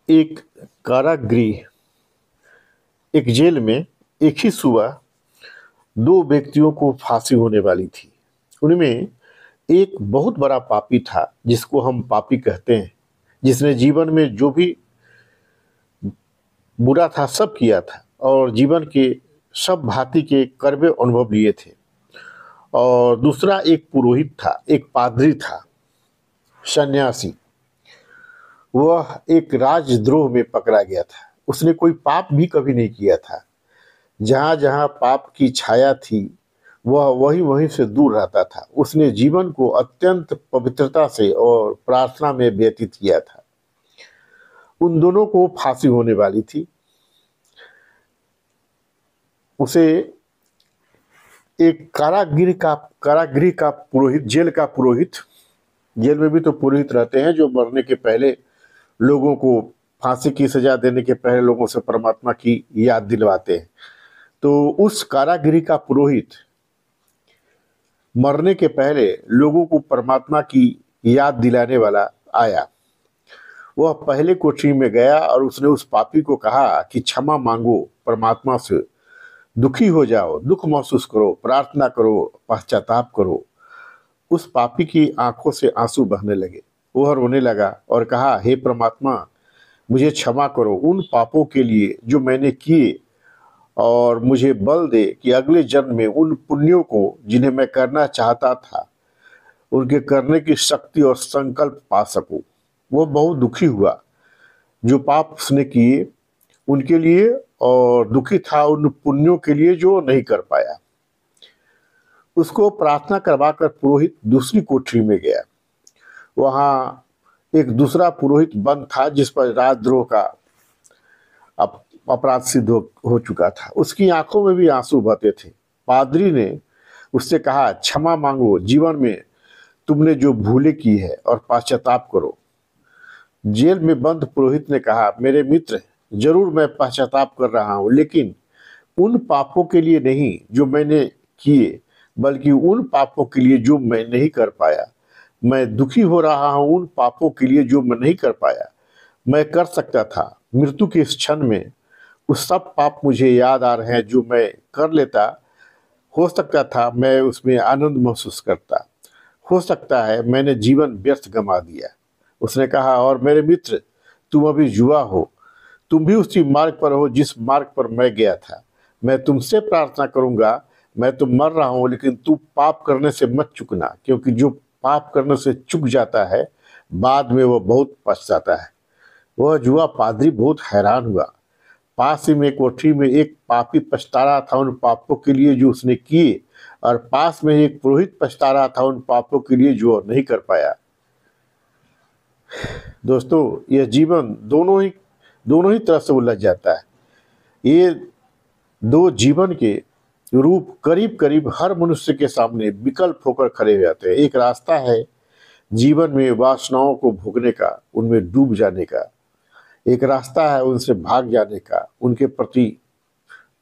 एक कारागृह, एक जेल में एक ही सुबह दो व्यक्तियों को फांसी होने वाली थी। उनमें एक बहुत बड़ा पापी था, जिसको हम पापी कहते हैं, जिसने जीवन में जो भी बुरा था सब किया था और जीवन के सब भांति के कड़वे अनुभव लिए थे। और दूसरा एक पुरोहित था, एक पादरी था, सन्यासी। वह एक राजद्रोह में पकड़ा गया था। उसने कोई पाप भी कभी नहीं किया था। जहाँ जहाँ पाप की छाया थी वह वहीं वहीं से दूर रहता था। उसने जीवन को अत्यंत पवित्रता से और प्रार्थना में व्यतीत किया था। उन दोनों को फांसी होने वाली थी। उसे एक कारागृह का पुरोहित, जेल का पुरोहित, जेल में भी तो पुरोहित रहते हैं जो मरने के पहले लोगों को, फांसी की सजा देने के पहले लोगों से परमात्मा की याद दिलवाते हैं। तो उस कारागृह का पुरोहित मरने के पहले लोगों को परमात्मा की याद दिलाने वाला आया। वह पहले कोठरी में गया और उसने उस पापी को कहा कि क्षमा मांगो, परमात्मा से दुखी हो जाओ, दुख महसूस करो, प्रार्थना करो, पश्चाताप करो। उस पापी की आंखों से आंसू बहने लगे। वह रोने लगा और कहा, हे परमात्मा, मुझे क्षमा करो उन पापों के लिए जो मैंने किए, और मुझे बल दे कि अगले जन्म में उन पुण्यों को जिन्हें मैं करना चाहता था, उनके करने की शक्ति और संकल्प पा सकूं। वो बहुत दुखी हुआ जो पाप उसने किए उनके लिए, और दुखी था उन पुण्यों के लिए जो नहीं कर पाया। उसको प्रार्थना करवाकर पुरोहित दूसरी कोठरी में गया। वहां एक दूसरा पुरोहित बंद था जिस पर राजद्रोह का अपराध सिद्ध हो चुका था। उसकी आंखों में भी आंसू बहते थे। पादरी ने उससे कहा, क्षमा मांगो जीवन में तुमने जो भूलें की है और पश्चाताप करो। जेल में बंद पुरोहित ने कहा, मेरे मित्र, जरूर मैं पश्चाताप कर रहा हूं, लेकिन उन पापों के लिए नहीं जो मैंने किए, बल्कि उन पापों के लिए जो मैं नहीं कर पाया। मैं दुखी हो रहा हूं उन पापों के लिए जो मैं नहीं कर पाया। मैं कर सकता था। मृत्यु के इस क्षण में उस सब पाप मुझे याद आ रहे हैं जो मैं कर लेता। हो सकता था मैं उसमें आनंद महसूस करता। हो सकता है मैंने जीवन व्यर्थ गंवा दिया। उसने कहा, और मेरे मित्र, तुम अभी युवा हो, तुम भी उसी मार्ग पर हो जिस मार्ग पर मैं गया था। मैं तुमसे प्रार्थना करूंगा। मैं तो मर रहा हूं, लेकिन तू पाप करने से मत चूकना, क्योंकि जो पाप करने से चूक जाता है बाद में वह बहुत पछताता है। वह युवा पादरी बहुत हैरान हुआ। पास ही में कोठरी में एक पापी पछता रहा था उन पापों के लिए जो उसने किए, और पास में एक पुरोहित पछता रहा था उन पापों के लिए जो नहीं कर पाया। दोस्तों, यह जीवन दोनों ही तरह से उलझ जाता है। ये दो जीवन के रूप करीब करीब हर मनुष्य के सामने विकल्प होकर खड़े हो जाते हैं। एक रास्ता है जीवन में वासनाओं को भोगने का, उनमें डूब जाने का। एक रास्ता है उनसे भाग जाने का, उनके प्रति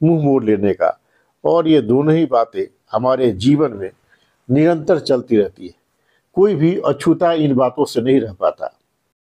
मुंह मोड़ लेने का। और ये दोनों ही बातें हमारे जीवन में निरंतर चलती रहती है। कोई भी अछूता इन बातों से नहीं रह पाता।